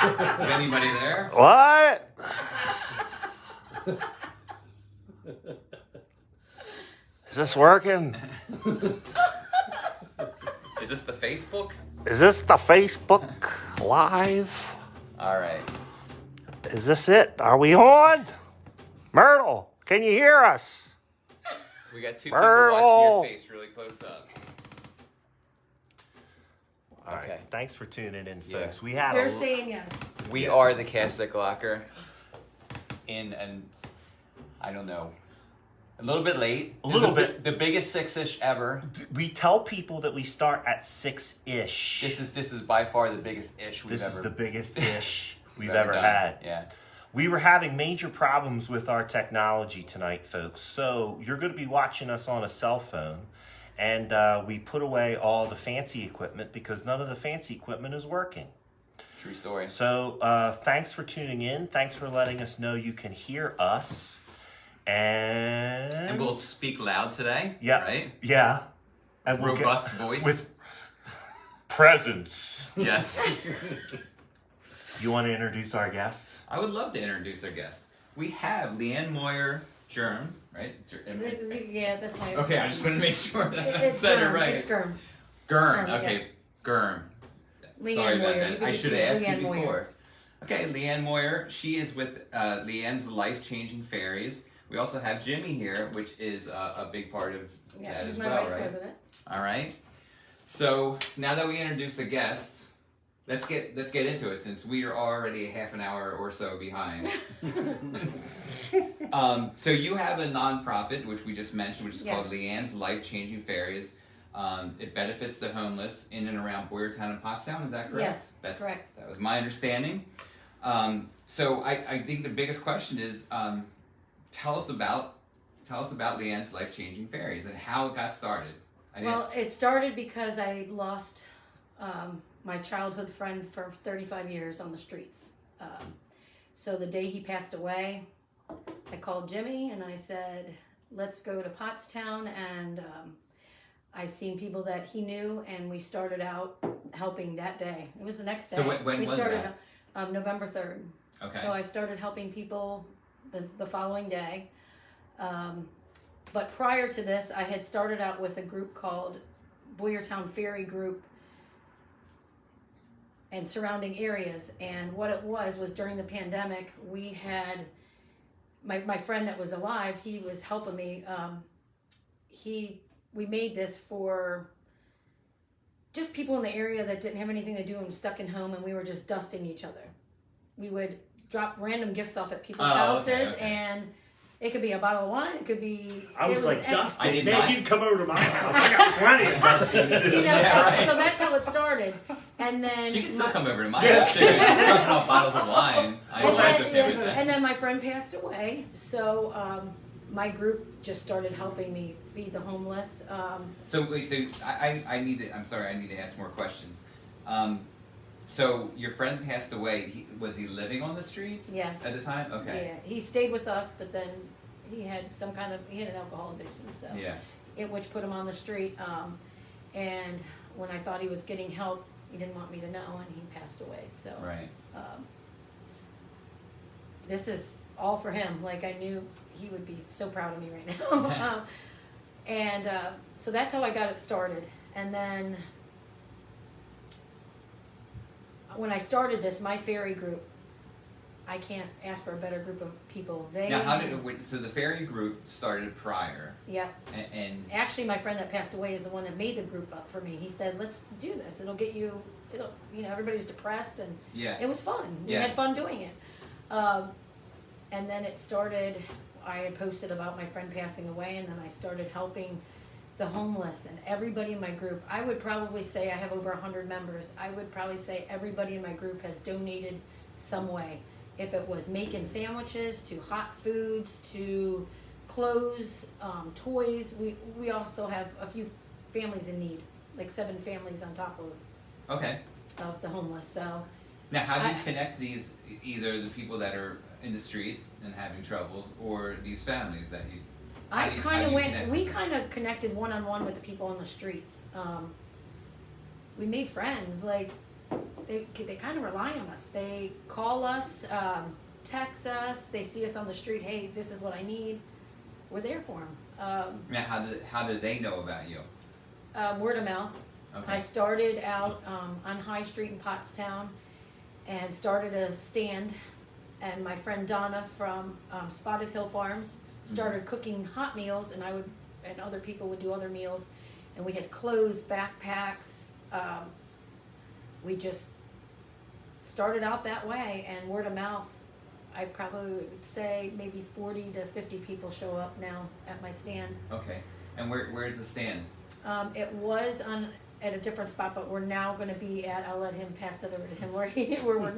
Is anybody there? What? Is this working? Is this the Facebook? Is this the Facebook Live? All right. Is this it? Are we on? Myrtle, can you hear us? We got two people watching your face really close up. All right. Okay. Thanks for tuning in, Yeah. folks. We had They're saying yes. We are the cast at Glocker in I don't know, a little bit late. A little bit. The biggest 6-ish ever. We tell people that we start at 6-ish. This is by far the biggest ish we've ever. This is the biggest ish we've ever ever done. had. Yeah. We were having major problems with our technology tonight, folks. So you're going to be watching us on a cell phone. And we put away all the fancy equipment because none of the fancy equipment is working. True story. So thanks for tuning in. Thanks for letting us know you can hear us. And we'll speak loud today. Yeah. Right? Yeah. And we'll robust voice. With presence. Yes. You want to introduce our guests? I would love to introduce our guest. We have Leanne Moyer Germ, right? Yeah, that's my. Okay, I just want to make sure that I It's said Gurm. it right. It's Gurm. Gurm. Gurm, Okay, Gurm. Leanne Sorry about Moyer. that. You could I just should have use asked Leanne you Moyer. before. Okay, Leanne Moyer. She is with Leanne's Life-Changing Fairies. We also have Jimmy here, which is a big part of that he's as my well, vice right? president. All right. So now that we introduced the guests, let's get into it since we are already a half an hour or so behind. So you have a nonprofit, which we just mentioned, which is called Leanne's Life-Changing Fairies. It benefits the homeless in and around Boyertown and Pottstown. Is that correct? Yes, that's correct. That was my understanding. So I think the biggest question is, tell us about Leanne's Life-Changing Fairies and how it got started. Well, it started because I lost my childhood friend for 35 years on the streets. So the day he passed away, I called Jimmy and I said, let's go to Pottstown. And I seen people that he knew, and we started out helping that day. It was the next day. So when we was started that? November 3rd. Okay. So I started helping people the following day. But prior to this, I had started out with a group called Boyertown Fairy Group and surrounding areas. And what it was during the pandemic, we had my friend that was alive, he was helping me. We made this for just people in the area that didn't have anything to do and stuck in home, and we were just dusting each other. We would drop random gifts off at people's houses, okay. And it could be a bottle of wine. It could be. I was like, Dustin, did maybe not. you come over to my house. I got plenty of Dustin to do. So that's how it started, and then She can still come over to my house too. She's dropping off bottles of wine. I just everything. And then my friend passed away, so my group just started helping me feed the homeless. So I need to. I'm sorry. I need to ask more questions. So your friend passed away. Was he living on the streets? Yes. At the time? Okay. Yeah, he stayed with us, but then he had an alcohol addiction, so Yeah. which put him on the street. And when I thought he was getting help, he didn't want me to know, and he passed away. So Right. This is all for him. Like, I knew he would be so proud of me right now. And so that's how I got it started. And then when I started this, my fairy group, I can't ask for a better group of people. So the fairy group started prior. Yep. And Actually, my friend that passed away is the one that made the group up for me. He said, let's do this. Everybody's depressed, and it was fun. We had fun doing it. And then it started, I had posted about my friend passing away, and then I started helping the homeless and everybody in my group. I would probably say I have over 100 members. I would probably say everybody in my group has donated some way. If it was making sandwiches, to hot foods, to clothes, toys. We also have a few families in need, like 7 families on top of the homeless. So now, how do you connect these, either the people that are in the streets and having troubles, or these families that you? We kind of connected one-on-one with the people on the streets. We made friends. Like, they kind of rely on us. They call us, text us. They see us on the street. Hey, this is what I need. We're there for them. Now, how do they know about you? Word of mouth. Okay. I started out on High Street in Pottstown and started a stand. And my friend Donna from Spotted Hill Farms started cooking hot meals, and and other people would do other meals. And we had clothes, backpacks. We just started out that way, and word of mouth. I probably would say maybe 40 to 50 people show up now at my stand. Okay. And where's the stand? It was at a different spot, but we're now going to be at. I'll let him pass it over to him where we're.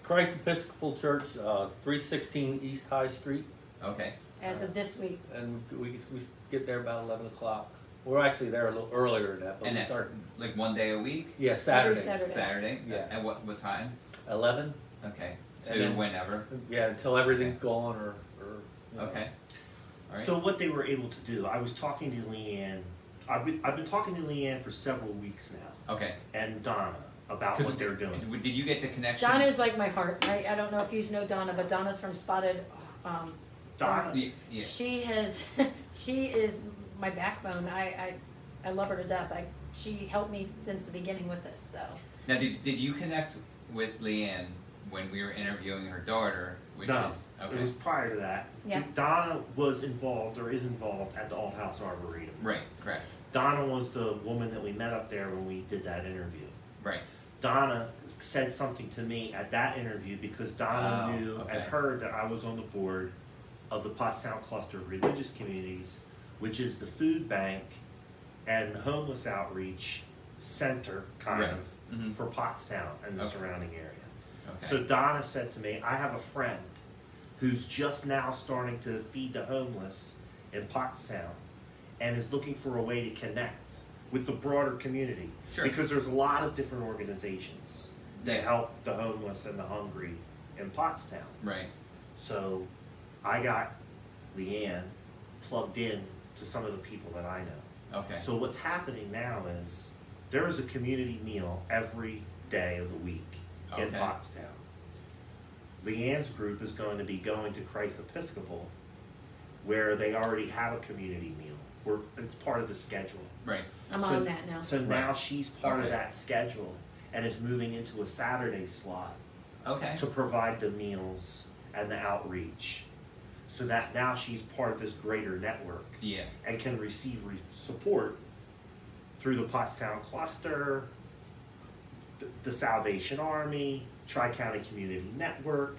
Christ Episcopal Church, 316 East High Street, Okay. As of this week. and we get there about 11 o'clock. We're actually there a little earlier than that, but And we that's start. like one day a week? Yeah, Saturdays. Saturday. Saturday? Yeah. At what time? 11. Okay. And To then- whenever? Yeah, until everything's gone or you know. Okay. All right. So what they were able to do, I was talking to Leanne. I've been talking to Leanne for several weeks now, Okay. and Donna about what they're doing. Did you get the connection? Donna's like my heart. I don't know if you know Donna, but Donna's from Spotted. Donna, Farm. Yeah. She is my backbone. I love her to death. She helped me since the beginning with this. So. Now, did you connect with Leanne when we were interviewing her daughter? Which no, is okay. it was prior to that. Yeah. Donna was involved or is involved at the Alt House Arboretum. Right. Correct. Donna was the woman that we met up there when we did that interview. Right. Donna said something to me at that interview because Donna knew okay. and heard that I was on the board of the Pottstown Cluster of Religious Communities, which is the food bank and homeless outreach center, kind Right. of, Mhm. for Pottstown and the Okay. surrounding area. Okay. So Donna said to me, I have a friend who's just now starting to feed the homeless in Pottstown and is looking for a way to connect with the broader community. Sure. Because there's a lot of different organizations that Yeah. help the homeless and the hungry in Pottstown. Right. So I got Leanne plugged in to some of the people that I know. Okay. So what's happening now is there is a community meal every day of the week in Okay. Pottstown. Leanne's group is going to be going to Christ Episcopal, where they already have a community meal. Where it's part of the schedule. Right. I'm So- on that now. So now she's part Okay. of that schedule and is moving into a Saturday slot Okay. to provide the meals and the outreach. So that now she's part of this greater network Yeah. and can receive support through the Pottstown Cluster, the Salvation Army, Tri-County Community Network,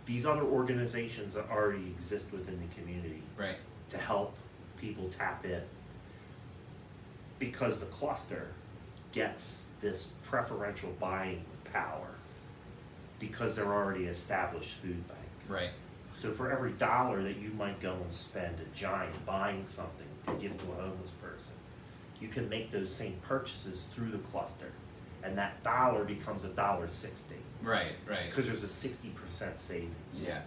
these other organizations that already exist within the community Right. to help people tap in. Because the cluster gets this preferential buying power because they're already established food bank. Right. So for every dollar that you might go and spend at Giant buying something to give to a homeless person, you can make those same purchases through the cluster, and that dollar becomes $1.60 Right. Right. because there's a 60% savings. Yeah.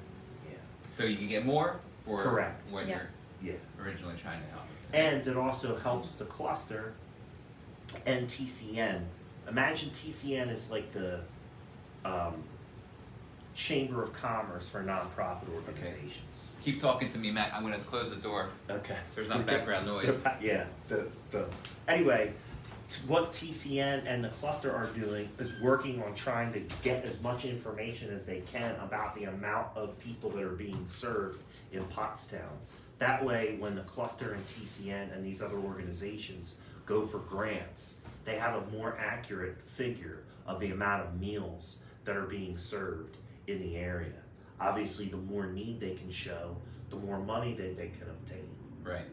Yeah. So you can get more for Correct. what Yeah. Yeah. you're originally trying to help. And it also helps the cluster and TCN. Imagine TCN is like the Chamber of Commerce for nonprofit organizations. Keep talking to me, Matt. I'm going to close the door. Okay. There's not background noise. Yeah. Anyway, what TCN and the cluster are doing is working on trying to get as much information as they can about the amount of people that are being served in Pottstown. That way, when the cluster and TCN and these other organizations go for grants, they have a more accurate figure of the amount of meals that are being served in the area. Obviously, the more need they can show, the more money that they can obtain. Right.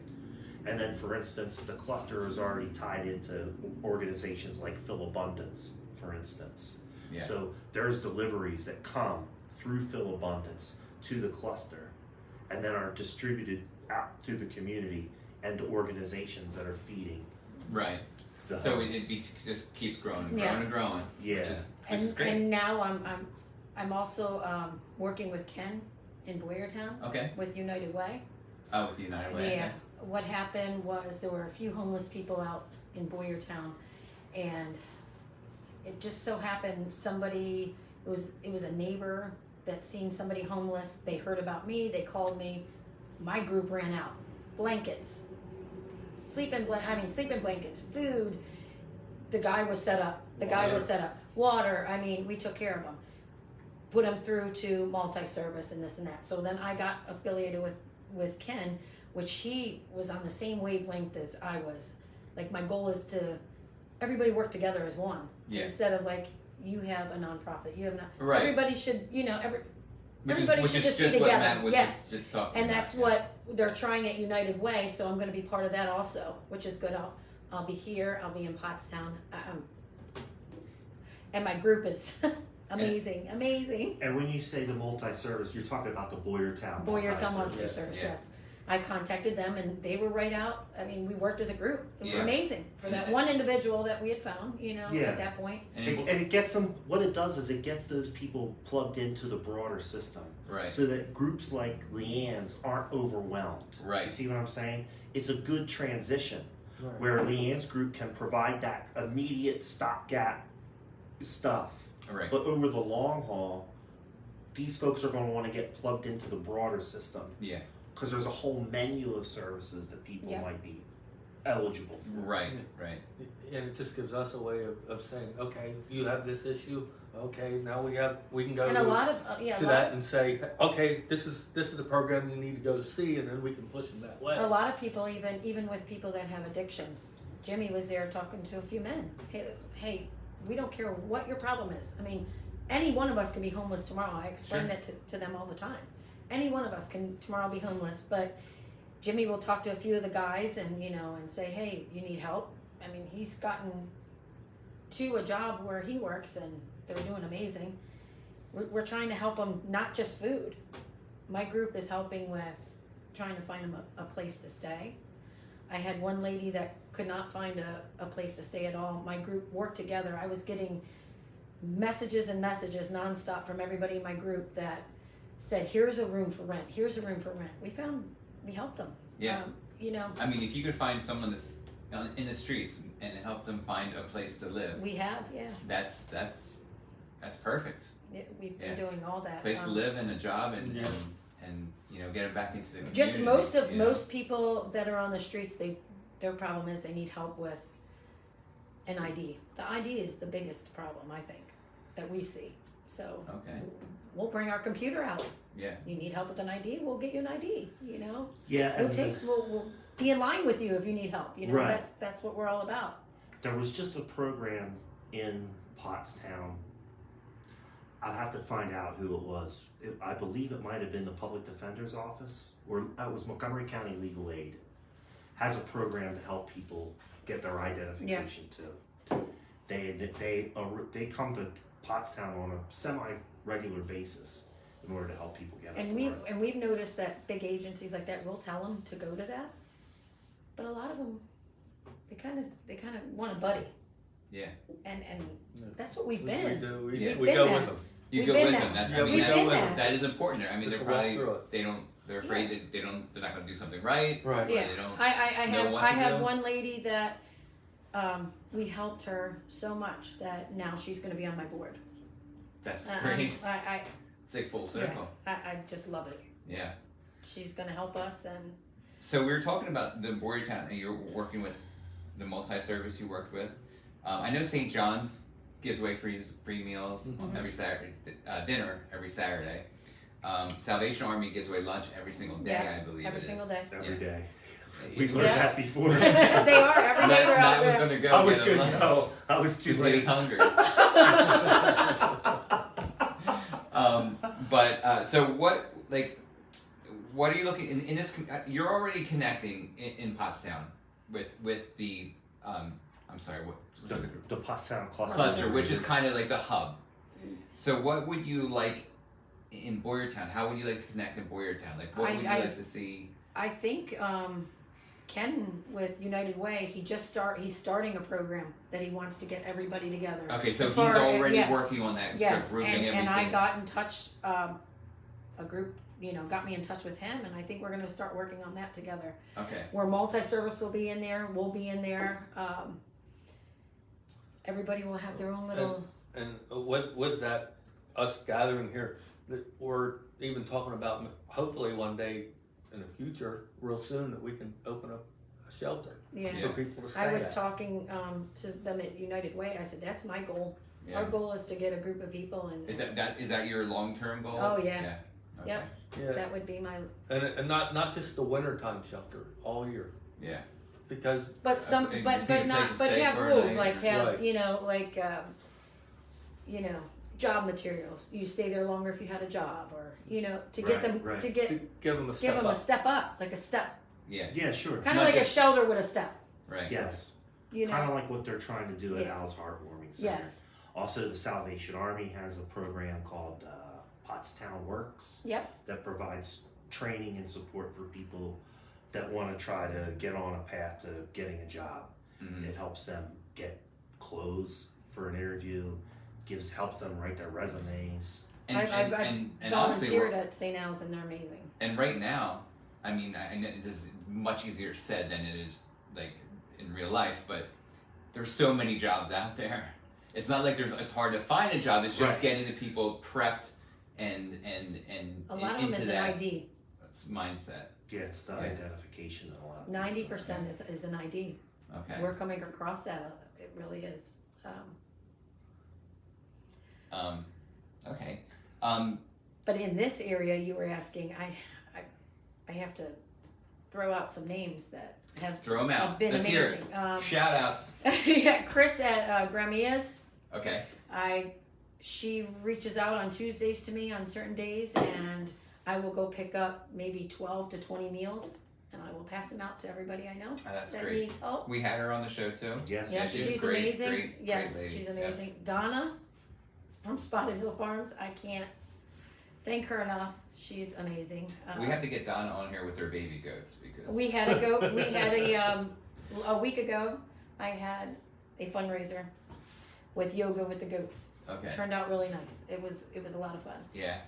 And then, for instance, the cluster is already tied into organizations like Philabundance, for instance. Yeah. So there's deliveries that come through Philabundance to the cluster and then are distributed out through the community and to organizations that are feeding Right. the So homeless. just keeps growing and Yeah. growing and growing. Yeah. Which is great. And now I'm also working with Ken in Boyertown Okay. with United Way. Oh, with the United Way. Yeah. What happened was there were a few homeless people out in Boyertown, and it just so happened somebody, it was a neighbor that seen somebody homeless. They heard about me. They called me. My group ran out. Blankets, sleeping blankets, food. The guy was set up. Water. I mean, we took care of him. Put him through to multi-service and this and that. So then I got affiliated with Ken, which he was on the same wavelength as I was. Like, my goal is to everybody work together as one. Yeah. Instead of like, you have a nonprofit, you have not. Right. Everybody should, Which everybody is should just be what together. Matt was Yes. just talking And about. that's what they're trying at United Way, so I'm going to be part of that also, which is good. I'll be here. I'll be in Pottstown, and my group is amazing. And when you say the multi-service, you're talking about the Boyertown Boyertown multi-service. multi-service, yes. I contacted them and they were right out. I mean, we worked as a group. It was amazing for that one individual that we had found, at that point. And it gets them, what it does is it gets those people plugged into the broader system. Right. So that groups like Leanne's aren't overwhelmed. Right. You see what I'm saying? It's a good transition Right. where Leanne's group can provide that immediate stopgap stuff. Right. But over the long haul, these folks are going to want to get plugged into the broader system. Yeah. Because there's a whole menu of services that people Yeah. might be eligible for. Right. And it just gives us a way of saying, okay, you have this issue. Okay, now we can go And a lot of to that and say, okay, this is the program you need to go see, and then we can push them that way. a lot of people, even with people that have addictions. Jimmy was there talking to a few men. Hey, we don't care what your problem is. I mean, any one of us can be homeless tomorrow. I explain that to them all the time. Any one of us can tomorrow be homeless, but Jimmy will talk to a few of the guys and say, hey, you need help. I mean, he's gotten to a job where he works and they're doing amazing. We're trying to help them, not just food. My group is helping with trying to find them a place to stay. I had one lady that could not find a place to stay at all. My group worked together. I was getting messages and messages nonstop from everybody in my group that said, here's a room for rent. Here's a room for rent. We helped them. Yeah. I mean, if you could find someone that's in the streets and help them find a place to live. We have, yeah. That's perfect. We've been doing all that. Place to live and a job and get them back into the community. Just most people that are on the streets, their problem is they need help with an ID. The ID is the biggest problem, I think, that we see. So we'll bring our computer out. Yeah. You need help with an ID, we'll get you an ID. Yeah. We'll be in line with you if you need help. Right. That's what we're all about. There was just a program in Pottstown. I'd have to find out who it was. I believe it might have been the Public Defender's Office, or it was Montgomery County Legal Aid. Has a program to help people get their identification too. They come to Pottstown on a semi-regular basis in order to help people get it. And we've noticed that big agencies like that will tell them to go to that, but a lot of them they kind of want a buddy. Yeah. And that's what we've been. We do. We've We been go that. with them. You We've go been with that. them. We've been that. That is important. I mean, Just they're to walk probably through it. they're afraid that they're not going to do something right. Right. Yeah. They don't I know what to have do. one lady that we helped her so much that now she's going to be on my board. That's great. I It's like full circle. I just love it. Yeah. She's going to help us. And So we were talking about the Boyertown, and you're working with the multi-service you worked with. I know St. John's gives away free meals every Saturday, dinner every Saturday. Salvation Army gives away lunch every single day, I believe every it single is. day. Every day. Yeah. We've learned that before. They are every day. They're out Matt was there. going to go. I was get good. him lunch. No, I was too Because he was late. hungry. So what are you looking in this? You're already connecting in Pottstown with the I'm sorry, what's The Pottstown cluster, which is kind of like the hub. So what would you like in Boyertown? How would you like to connect in Boyertown? Like what would you like to see? I think Ken with United Way, he's starting a program that he wants to get everybody together. Okay, so As he's far- already yes. working on that. Yes, grouping and everything. I got in touch, a group, got me in touch with him, and I think we're going to start working on that together. Okay. Where multi-service will be in there, we'll be in there. everybody will have their own little. And with that, us gathering here, that we're even talking about hopefully one day in the future, real soon, that we can open up a shelter for people to stay I was at. talking to them at United Way. I said, that's my goal. Yeah. Our goal is to get a group of people and. Is that your long-term goal? Oh, yeah. Okay. Yep. Yeah. That would be my. And not just the wintertime shelter, all year. Yeah. Because. But some, you but just need a not, place to but stay have for a rules, night. like have, Right. job materials. You stay there longer if you had a job, or, to get Right, them, right. to get, To give them a give step them up. a step up, like a step. Yeah. Yeah, sure. Kind Not of like a just- shelter with a step, Right. Yes. you Kind of know? like what they're trying to do at Yeah. Al's Heartwarming Center. Yes. Also, the Salvation Army has a program called Pottstown Works Yep. that provides training and support for people that want to try to get on a path to getting a job. Mhm. It helps them get clothes for an interview, helps them write their resumes. And, I've and honestly, volunteered at St. Al's and they're amazing. and right now, I mean, I know this is much easier said than it is like in real life, but there's so many jobs out there. It's not like it's hard to find a job. It's just Right. getting the people prepped and A lot of them into is an that ID. mindset. Yeah, it's the Yeah. identification of a lot of 90% is an ID. Okay. We're coming across that. It really is. Okay. But in this area, you were asking, I have to throw out some names that have Throw them out. been Let's hear amazing. it. Shout outs. Yeah, Chris at Gramia's. Okay. She reaches out on Tuesdays to me on certain days, and I will go pick up maybe 12 to 20 meals, and I will pass them out to everybody I know Oh, that's that great. needs help. We had her on the show too. Yes. Yeah, she's she's great, amazing. great, Yes, great lady. she's Yeah. amazing. Donna from Spotted Hill Farms. I can't thank her enough. She's amazing. We have to get Donna on here with her baby goats because We had a week ago. I had a fundraiser with yoga with the goats. okay. Turned out really nice. It was a lot of fun. Yeah.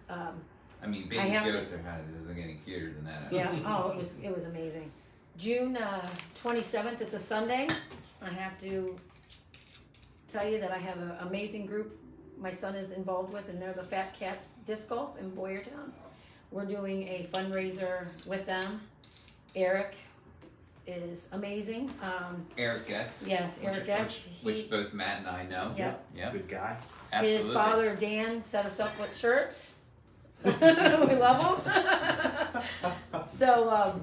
Um, I mean, I baby have to- goats are kind of doesn't get any cuter than that. yeah. Oh, it was amazing. June 27th. It's a Sunday. I have to tell you that I have an amazing group my son is involved with, and they're the Fat Cats Disc Golf in Boyertown. We're doing a fundraiser with them. Eric is amazing. Eric Guest. Yes, Eric Guest. Which both Matt and I know. Yep. Yep. Good guy. Absolutely. His father Dan set us up with shirts. We love them. So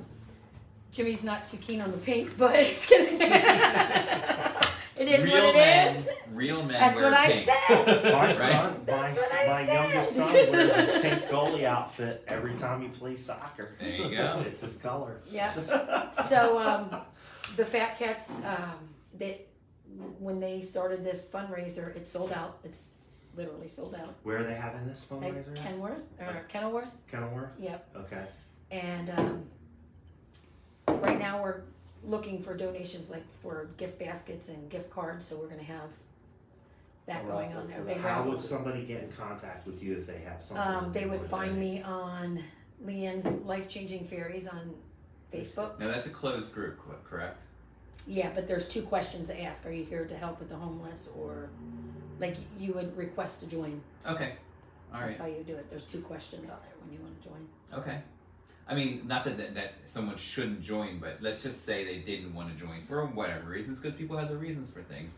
Jimmy's not too keen on the pink, but it's gonna. It is Real what it men, is. Real men That's wear what I pink. said. My Right. son, That's what I my said. youngest son wears a pink goalie outfit every time he plays soccer. There you go. It's his color. Yeah. So the Fat Cats, when they started this fundraiser, it sold out. It's literally sold out. Where are they having this At fundraiser? Kenworth or Kenilworth. Kenilworth? Yep. Okay. And right now we're looking for donations, like for gift baskets and gift cards. So we're gonna have that A going raffle on there. for Big How raffle. would somebody get in contact with you if they have something? They would wanna find donate? me on Leanne's Life Changing Fairies on Facebook. Now that's a closed group, correct? Yeah, but there's 2 questions to ask. Are you here to help with the homeless, or like you would request to join? Okay. All That's right. how you do it. There's 2 questions on there when you want to join. Okay. I mean, not that someone shouldn't join, but let's just say they didn't want to join for whatever reasons, because people have their reasons for things.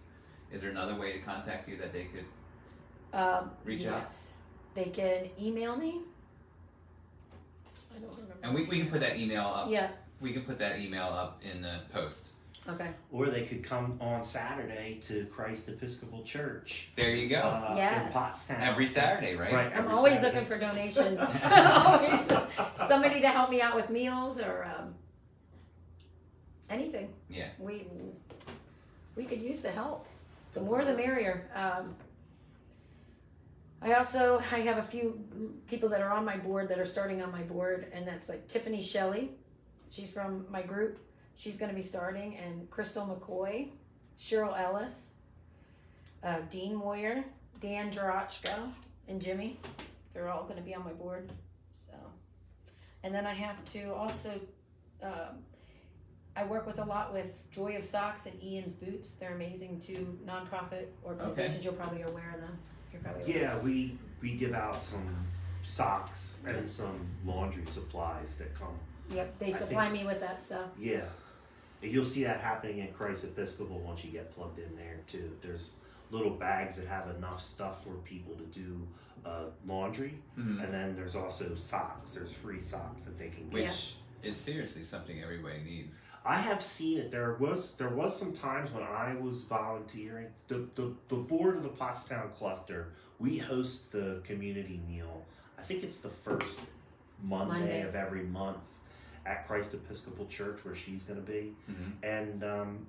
Is there another way to contact you that they could? Reach out? Yes. They can email me. I don't remember. And we can put that email up. Yeah, We can put that email up in the post. okay. Or they could come on Saturday to Christ Episcopal Church There you go. in Yes. Pottstown. Every Saturday, right? Right. I'm every always Saturday. looking for donations. Always. Somebody to help me out with meals or anything. Yeah. We could use the help. The more the merrier. I have a few people that are on my board that are starting on my board, and that's like Tiffany Shelley. She's from my group. She's going to be starting, and Crystal McCoy, Cheryl Ellis, Dean Moyer, Dan Jarachka, and Jimmy. They're all going to be on my board. So, and then I have to also, I work with a lot with Joy of Socks and Ian's Boots. They're amazing, two nonprofit organizations. Okay. You're probably aware of them. You're probably aware. Yeah, we give out some socks and some laundry supplies that come. Yep, they supply me with that stuff. Yeah. You'll see that happening at Christ Episcopal once you get plugged in there too. There's little bags that have enough stuff for people to do laundry, and then there's also socks. There's free socks that they can get. Which is seriously something everybody needs. I have seen it. There was some times when I was volunteering. The board of the Pottstown cluster, we host the community meal. I think it's the first Monday of every month at Christ Episcopal Church where she's going to be. And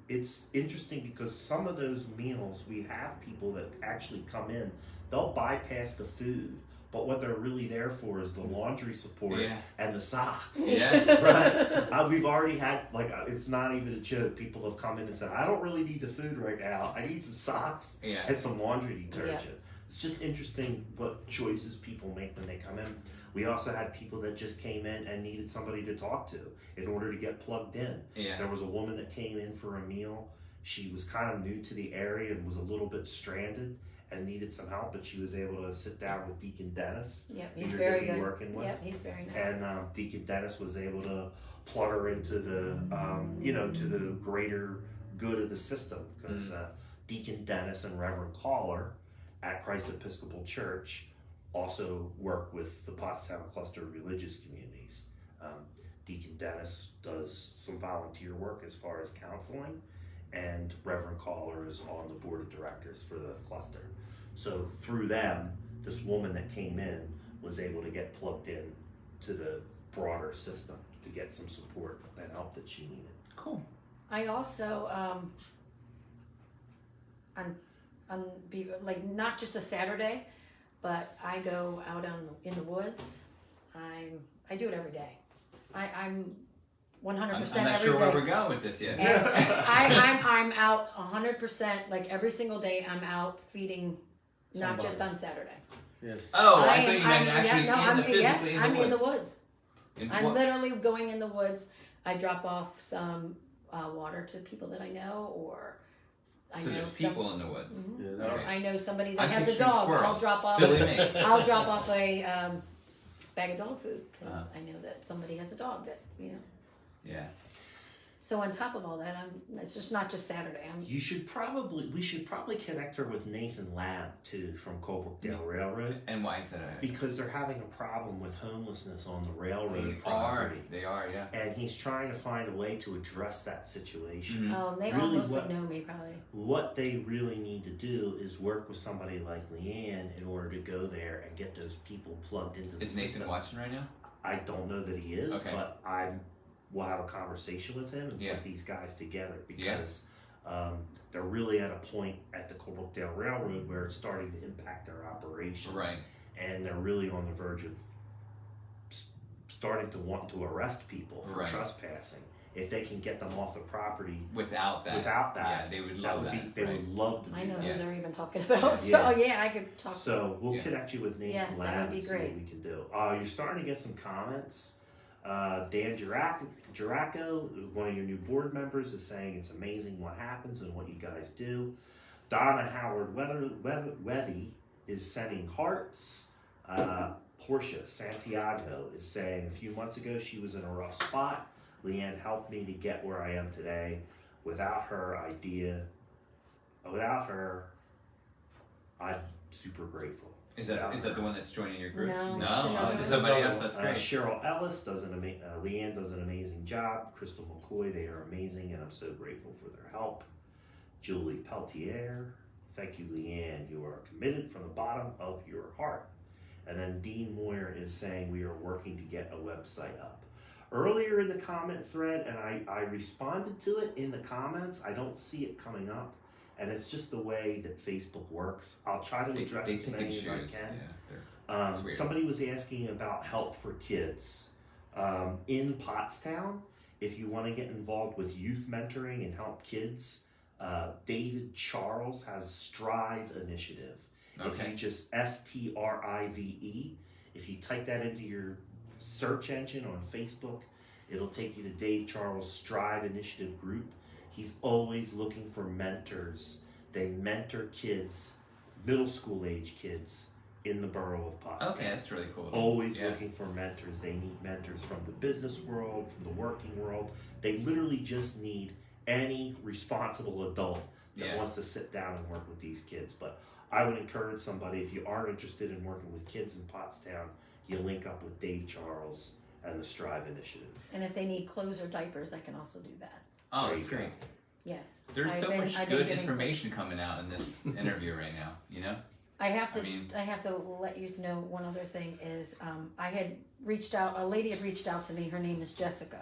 it's interesting because some of those meals, we have people that actually come in, they'll bypass the food, but what they're really there for is the laundry support and the socks. Right? We've already had, like, it's not even a joke, people have come in and said, I don't really need the food right now, I need some socks and some laundry detergent. It's just interesting what choices people make when they come in. We also had people that just came in and needed somebody to talk to in order to get plugged in. There was a woman that came in for a meal. She was kind of new to the area and was a little bit stranded and needed some help, but she was able to sit down with Deacon Dennis. Yep, he's very good. Working with. Yep, he's very nice. And Deacon Dennis was able to plug her into the, to the greater good of the system, because Deacon Dennis and Reverend Caller at Christ Episcopal Church also work with the Pottstown cluster of religious communities. Deacon Dennis does some volunteer work as far as counseling, and Reverend Caller is on the board of directors for the cluster. So through them, this woman that came in was able to get plugged in to the broader system to get some support and help that she needed. Cool. I also, like not just a Saturday, but I go out in the woods. I do it every day. I'm 100% I'm not every sure day. where we're going with this yet. And I'm out 100%. Like every single day, I'm out feeding, not just on Saturday. Yes. Oh, I thought you meant actually physically in the woods. I'm in the woods. I'm what? literally going in the woods. I drop off some water to people that I know, or I know there's people in the woods. Yeah, Okay. I know somebody that I'm has a picturing dog. squirrels. I'll drop off. Silly me. I'll drop off a bag of dog food because I know that somebody has a dog that Yeah. So on top of all that, it's just not just Saturday. We should probably connect her with Nathan Lab too from Colebrookdale Railroad. And why is that? Because they're having a problem with homelessness on the railroad property. They are, yeah. And he's trying to find a way to address that situation. Oh, they Really, all mostly know me probably. What they really need to do is work with somebody like Leanne in order to go there and get those people plugged into the system. Is Nathan watching right now? I don't know that he is, Okay. but we'll have a conversation with him and put these guys together because they're really at a point at the Colebrookdale Railroad where it's starting to impact their operation. Right. And they're really on the verge of starting to want to arrest people for trespassing. If they can get them off the property without that, yeah, they would love that. They would love to do I know that. who they're even talking about. So I could talk. So we'll connect you with Nathan Yes, Lab that would be and see great. what we can do. You're starting to get some comments. Dan Juraco, one of your new board members, is saying it's amazing what happens and what you guys do. Donna Howard Wethy is sending hearts. Portia Santiago is saying a few months ago she was in a rough spot. Leanne helped me to get where I am today. Without her, I'm super grateful. Is that the one that's joining your group? No. It's somebody else. That's great. Cheryl Ellis does Leanne does an amazing job. Crystal McCoy, they are amazing, and I'm so grateful for their help. Julie Peltier, thank you, Leanne. You are committed from the bottom of your heart. And then Dean Moyer is saying we are working to get a website up. Earlier in the comment thread, and I responded to it in the comments. I don't see it coming up. And it's just the way that Facebook works. I'll try to address as many as I can. Yeah, somebody was asking about help for kids. In Pottstown, if you want to get involved with youth mentoring and help kids, David Charles has Strive Initiative. Okay. If you just STRIVE, if you type that into your search engine on Facebook, It'll take you to Dave Charles' Strive Initiative group. He's always looking for mentors. They mentor kids, middle school age kids in the borough of Pottstown. Okay, that's really cool. Always looking for mentors. They need mentors from the business world, from the working world. They literally just need any responsible adult that wants to sit down and work with these kids. But I would encourage somebody, if you are interested in working with kids in Pottstown, you link up with Dave Charles and the Strive Initiative. And if they need clothes or diapers, I can also do that. Oh, that's great. Yes. There's so much good information coming out in this interview right now, you know? I have to let you know one other thing is I had reached out, a lady had reached out to me, her name is Jessica.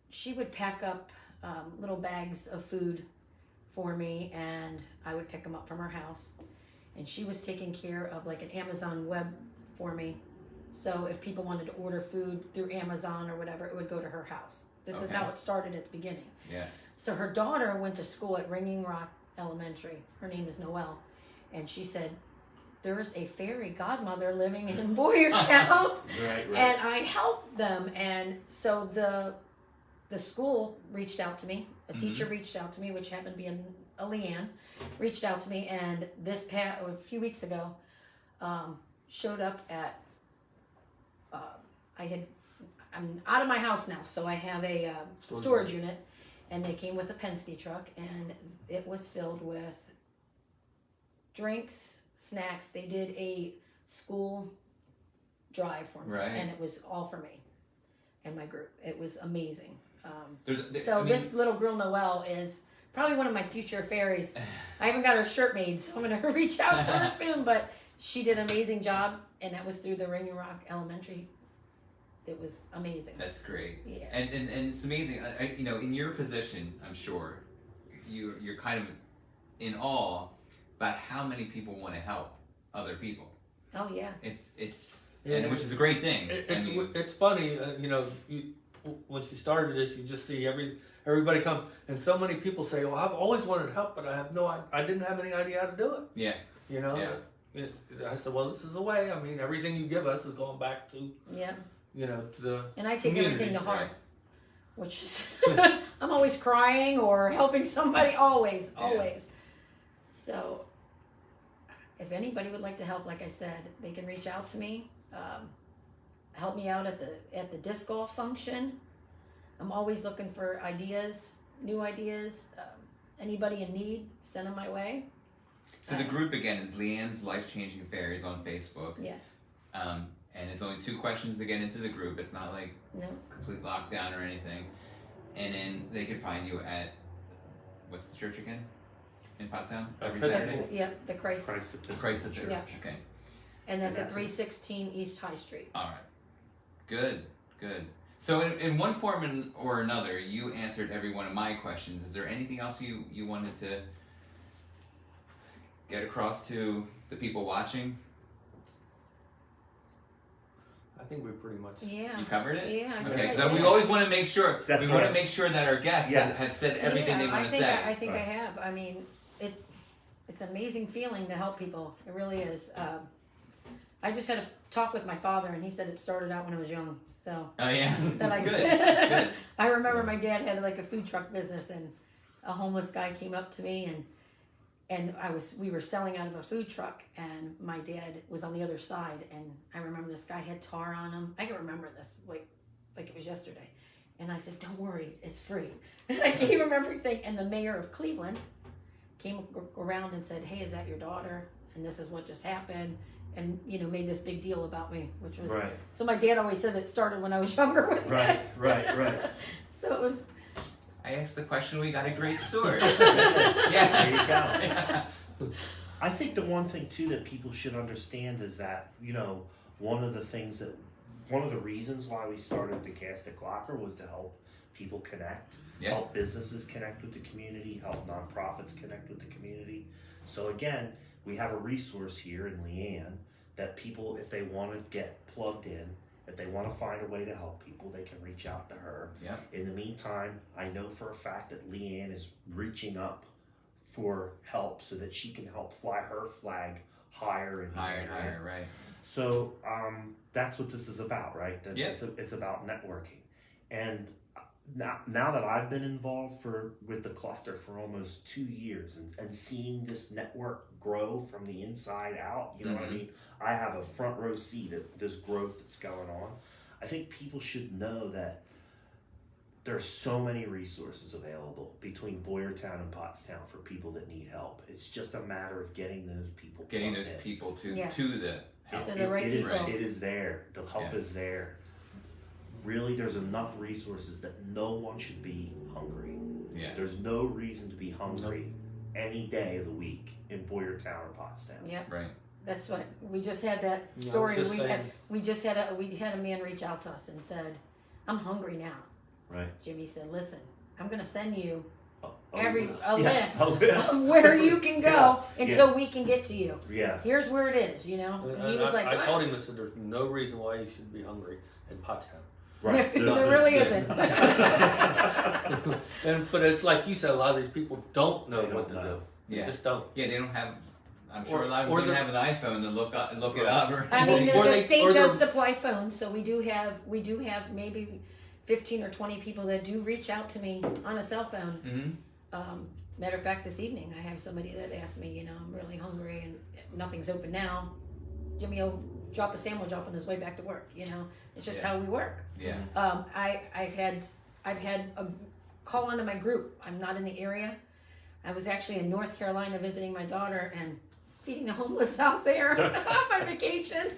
She would pack up little bags of food for me and I would pick them up from her house. And she was taking care of like an Amazon web for me. So if people wanted to order food through Amazon or whatever, it would go to her house. This is how it started at the beginning. Yeah. So her daughter went to school at Ringing Rock Elementary. Her name is Noelle. And she said, there's a fairy godmother living in Boyertown. Right. And I helped them. And so the school reached out to me. A teacher reached out to me, which happened to be a Leanne, reached out to me. And a few weeks ago, showed up at, I'm out of my house now, so I have a storage unit. And they came with a Penske truck, and it was filled with drinks, snacks. They did a school drive for me, and it was all for me and my group. It was amazing. This little girl Noelle is probably one of my future fairies. I haven't got her shirt made, so I'm going to reach out to her soon. But she did an amazing job, and that was through the Ringing Rock Elementary. It was amazing. That's great. Yeah. And it's amazing. You know, in your position, I'm sure you're kind of in awe about how many people want to help other people. Oh yeah. It's which is a great thing. It's funny, you know. When she started this, you just see everybody come, and so many people say, "Well, I've always wanted to help, but I didn't have any idea how to do it." Yeah. You know. Yeah. I said, "Well, this is a way. I mean, everything you give us is going back to." Yeah. You know, to the and I take everything to heart, which is I'm always crying or helping somebody, always. So, if anybody would like to help, like I said, they can reach out to me. Help me out at the disc golf function. I'm always looking for ideas, new ideas. Anybody in need, send them my way. So the group again is Leanne's Life Changing Fairies on Facebook. Yes. And it's only 2 questions to get into the group. It's not like complete lockdown or anything. And then they can find you at, what's the church again? In Pottstown? Every Saturday? Yeah, the Christ Episcopal Church. Yeah. Okay. And that's at 316 East High Street. All right. Good. So in one form or another, you answered every one of my questions. Is there anything else you wanted to get across to the people watching? I think we pretty much you covered it. Yeah. Okay. Because we always want to make sure want to make sure that our guest has said everything they want to say. I think I have. I mean, it's an amazing feeling to help people. It really is. I just had a talk with my father, and he said it started out when I was young. So. Oh yeah. Good. I remember my dad had like a food truck business, and a homeless guy came up to me, and we were selling out of a food truck, and my dad was on the other side, and I remember this guy had tar on him. I can remember this like it was yesterday. And I said, "Don't worry, it's free." And I gave him everything. And the mayor of Cleveland came around and said, "Hey, is that your daughter? And this is what just happened." And made this big deal about me, which was so. My dad always said it started when I was younger with this. Right. So it was. I asked the question. We got a great story. There you go. I think the one thing too that people should understand is that one of the reasons why we started the cast at Glocker was to help people connect, help businesses connect with the community, help nonprofits connect with the community. So again, we have a resource here in Leanne that people, if they want to get plugged in, if they want to find a way to help people, they can reach out to her. Yeah. In the meantime, I know for a fact that Leanne is reaching up for help so that she can help fly her flag higher and higher, right? So that's what this is about, right? That Yeah. It's about networking, and now that I've been involved with the cluster for almost 2 years and seeing this network grow from the inside out, you know what I mean? I have a front row seat at this growth that's going on. I think people should know that there's so many resources available between Boyertown and Pottstown for people that need help. It's just a matter of getting those people to the help. To the right people. It is there. The help is there. Really, there's enough resources that no one should be hungry. Yeah. There's no reason to be hungry any day of the week in Boyertown or Pottstown. Yep. Right. That's what we just had that Yeah, story. I was just We had a man reach out to us and said, "I'm hungry now." Right. Jimmy said, "Listen, I'm going to send you a list list of where you can go until we can get to you. Yeah. Here's where it is, you know." And he was like, I "What?" told him, I said, there's no reason why you should be hungry in Pottstown. Right. There really isn't. But it's like you said, a lot of these people don't know They what don't to know. do. They Yeah. just don't. Yeah, they don't have. I'm sure Or- a lot of or them don't the- have an iPhone to look it up. Or, I mean, Or the they- state or does they're- supply phones, so we do have maybe 15 or 20 people that do reach out to me on a cell phone. Matter of fact, this evening I have somebody that asked me, you know, I'm really hungry and nothing's open now. Jimmy will drop a sandwich off on his way back to work. You know, it's just how we work. Yeah. I've had a call onto my group. I'm not in the area. I was actually in North Carolina visiting my daughter and feeding the homeless out there on my vacation.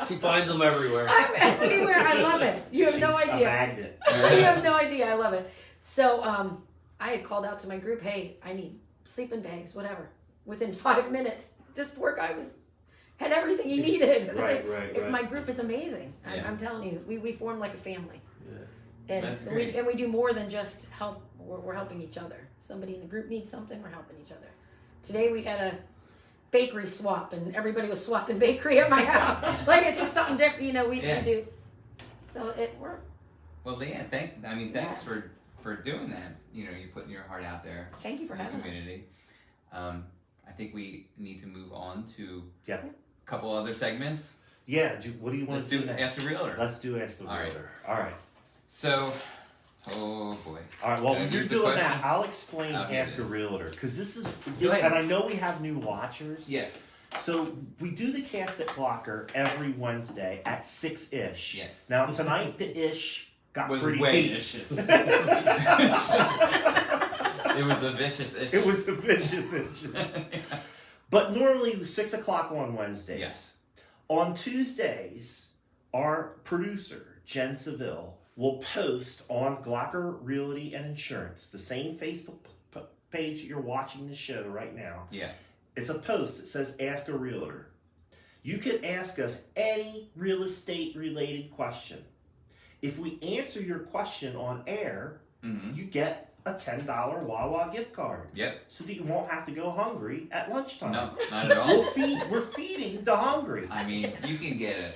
She finds them everywhere. I'm everywhere. I love it. You have no She's idea. a magnet. You have no idea. I love it. So I had called out to my group, "Hey, I need sleeping bags, whatever." Within 5 minutes, this poor guy had everything he needed. Right. My group is amazing. Yeah. I'm telling you, we form like a family. Yeah. And That's great. we do more than just help. We're helping each other. Somebody in the group needs something, we're helping each other. Today we had a bakery swap, and everybody was swapping bakery at my house. Like, it's just something different, you know. We do. So it worked. Well, Leanne, thanks Yes. for doing that. You know, you putting your heart out there. Thank you for in the having us. community. I think we need to move on to Yeah. a couple other segments. Yeah. What do you want Let's to do next? Ask the Realtor. Let's do Ask the All right. Realtor. All right. So, oh boy. All right. Well, Can I when you're use the doing question? that, I'll explain Okay, Ask a yes. Realtor because this is, Go ahead. and I know we have new watchers. Yes. So we do the cast at Glocker every Wednesday at 6-ish. Yes. Now tonight the ish got Was pretty way deep. vicious. It was a vicious issue. It was a vicious issues. But normally 6 o'clock on Wednesdays. Yes. On Tuesdays, our producer, Jen Seville, will post on Glocker Realty and Insurance, the same Facebook page that you're watching the show right now. Yeah. It's a post that says Ask a Realtor. You can ask us any real estate related question. If we answer your question on air, you get a $10 Wawa gift card. Yep. So that you won't have to go hungry at lunchtime. No, not at all. We're feeding the hungry. I mean, you can get a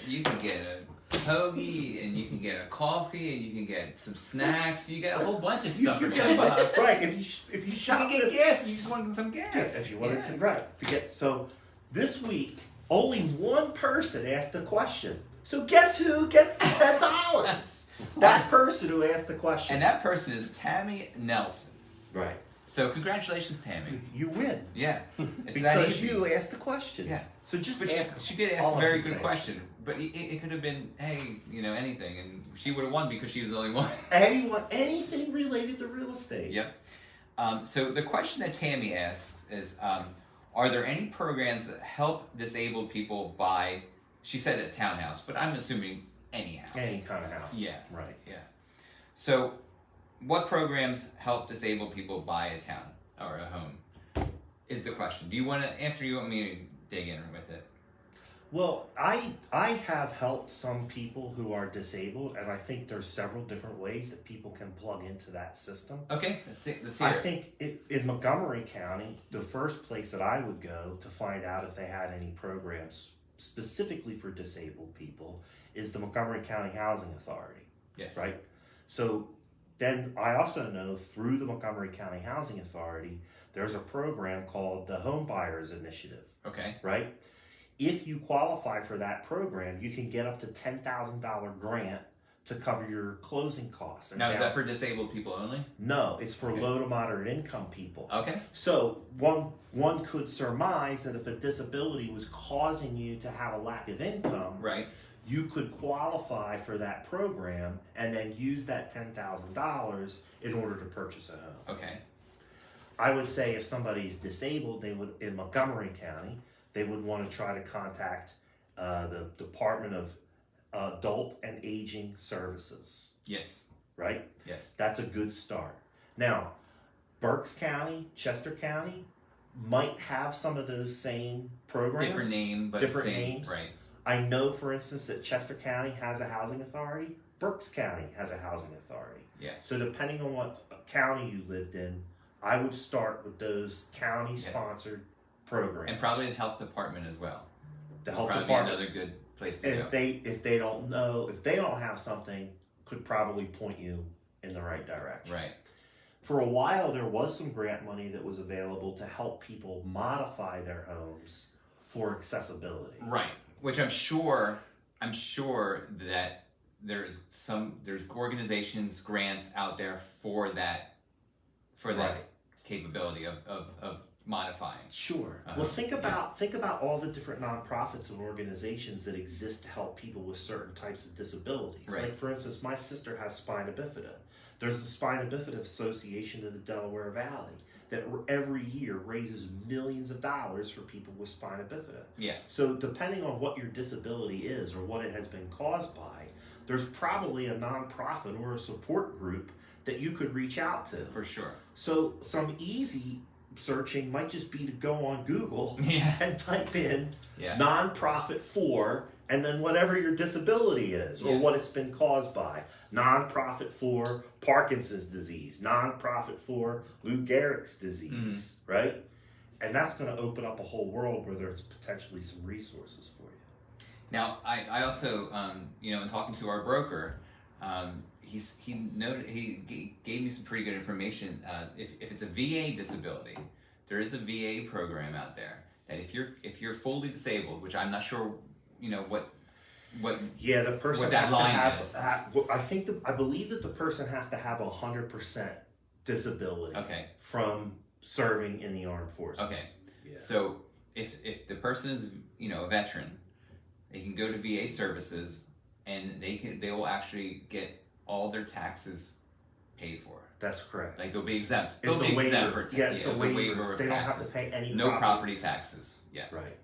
hoagie, and you can get a coffee, and you can get some snacks. You get a whole bunch of stuff for $10. Right. If you You shop can get this- gas. You just want some gas. Yeah, if you wanted some, right. To get, so this week, only one person asked a question. So guess who gets the $10? That person who asked the question. And that person is Tammy Nelson. Right. So congratulations, Tammy. You win. Yeah. It's that Because easy. you asked the question. Yeah. So just But ask. she did ask all a I'm very just good saying. question. But it could have been, hey, you know, anything. And she would have won because she was the only one. Anything related to real estate. Yep. So the question that Tammy asked is, are there any programs that help disabled people buy, she said a townhouse, but I'm assuming any house. Any kind of house. Yeah. Right. Yeah. So what programs help disabled people buy a town or a home is the question. Do you want to answer? You want me to dig in with it? Well, I have helped some people who are disabled, and I think there's several different ways that people can plug into that system. Okay, let's hear I it. think in Montgomery County, the first place that I would go to find out if they had any programs specifically for disabled people is the Montgomery County Housing Authority, Yes. right? So Then I also know through the Montgomery County Housing Authority, there's a program called the Home Buyers Initiative. Okay. Right? If you qualify for that program, you can get up to $10,000 grant to cover your closing costs. And now, is that for disabled people only? No, it's for low to moderate income people. Okay. So one could surmise that if a disability was causing you to have a lack of income, right, you could qualify for that program and then use that $10,000 in order to purchase a home. Okay. I would say if somebody's disabled, they would, in Montgomery County, they would want to try to contact the Department of Adult and Aging Services. Yes. Right? Yes. That's a good start. Now, Berks County, Chester County might have some of those same programs. Different name, but different same, names. Right. I know, for instance, that Chester County has a housing authority. Berks County has a housing authority. Yeah. So depending on what county you lived in, I would start with those county-sponsored programs. And probably the health department as well. The health probably department. Another good place to go. If they don't know, if they don't have something, could probably point you in the right direction. Right. For a while, there was some grant money that was available to help people modify their homes for accessibility. Right. Which I'm sure that there's organizations, grants out there for that Right. capability of modifying. Sure. Well, think about all the different nonprofits and organizations that exist to help people with certain types of disabilities. Right. Like, for instance, my sister has spina bifida. There's the Spina Bifida Association of the Delaware Valley that every year raises millions of dollars for people with spina bifida. Yeah. So depending on what your disability is or what it has been caused by, there's probably a nonprofit or a support group that you could reach out to. For sure. So some easy searching might just be to go on Google and type in nonprofit for, and then whatever your disability is or what it's been caused by. Nonprofit for Parkinson's disease, nonprofit for Lou Gehrig's disease, right? And that's going to open up a whole world where there's potentially some resources for you. Now, I also, in talking to our broker, he gave me some pretty good information. If it's a VA disability, there is a VA program out there that if you're fully disabled, which I'm not sure, the person what that has line to is. I believe that the person has to have 100% disability from serving in the armed forces. Okay. Yeah. So if the person is a veteran, they can go to VA services and they will actually get all their taxes paid for. That's correct. Like they'll be exempt. It's They'll be exempt waiver. for It's a waiver. of They don't taxes. have to pay any property taxes. Yeah. Right.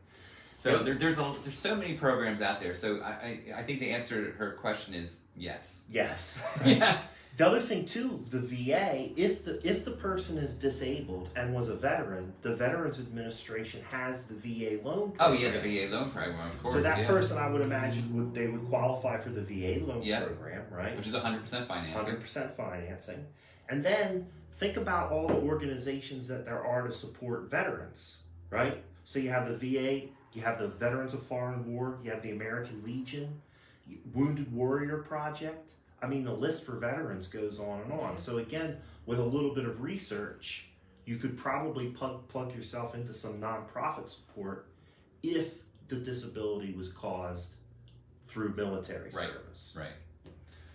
So there's so many programs out there. So I think the answer to her question is yes. Yes. Yeah. The other thing too, the VA, if the person is disabled and was a veteran, the Veterans Administration has the VA loan program. Oh yeah, the VA loan program, of course. So that person, I would imagine, would qualify for the VA loan program, right? Which is 100% financing. 100% financing. And then think about all the organizations that there are to support veterans, right? So you have the VA, you have the Veterans of Foreign War, you have the American Legion, Wounded Warrior Project. I mean, the list for veterans goes on and on. So again, with a little bit of research, you could probably plug yourself into some nonprofit support if the disability was caused through military service. Right.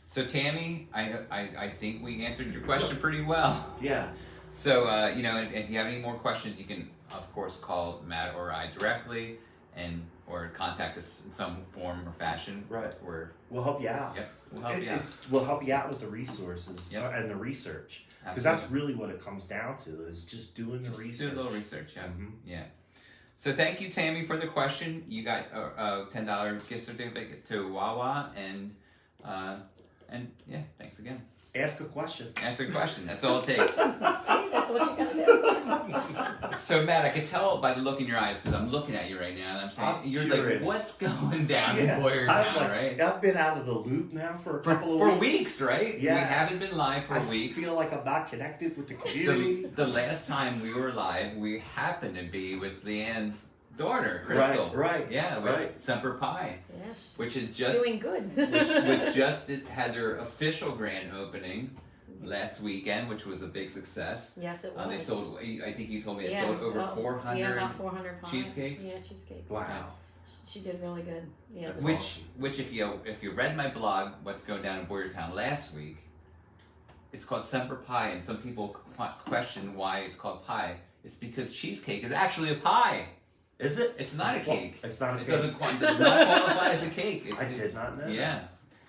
So Tammy, I think we answered your question pretty well. Yeah. So if you have any more questions, you can of course call Matt or I directly, or contact us in some form or fashion. Right. We'll help you out. Yep. We'll help you out. We'll help you out with the resources and the research. Because that's really what it comes down to, is just doing the research. Do a little research, yeah. Mm-hmm. Yeah. So thank you, Tammy, for the question. You got a $10 gift certificate to Wawa, and yeah, thanks again. Ask a question. Ask a question. That's all it takes. See, that's what you gotta do. So Matt, I can tell by the look in your eyes, because I'm looking at you right now, and I'm saying, you're curious. like, what's going down in Boyertown, right? I've been out of the loop now for a couple of weeks, right? Yes. We haven't been live for weeks. I feel like I'm not connected with the community. The last time we were live, we happened to be with Leanne's daughter, Crystal. Right. Yeah, with Semper Pi. Yes. Which is just doing good. which just had their official grand opening last weekend, which was a big success. Yes, it was. They sold, I think you told me, they sold over 400, about 400 pies. Cheesecakes. Yeah, cheesecakes. Wow. She did really good. Yeah. Which if you read my blog, What's Going Down in Boyertown last week, it's called Semper Pie, and some people question why it's called pie. It's because cheesecake is actually a pie. Is it? It's not a cake. It's not a cake. It does not qualify as a cake. I did not know. Yeah.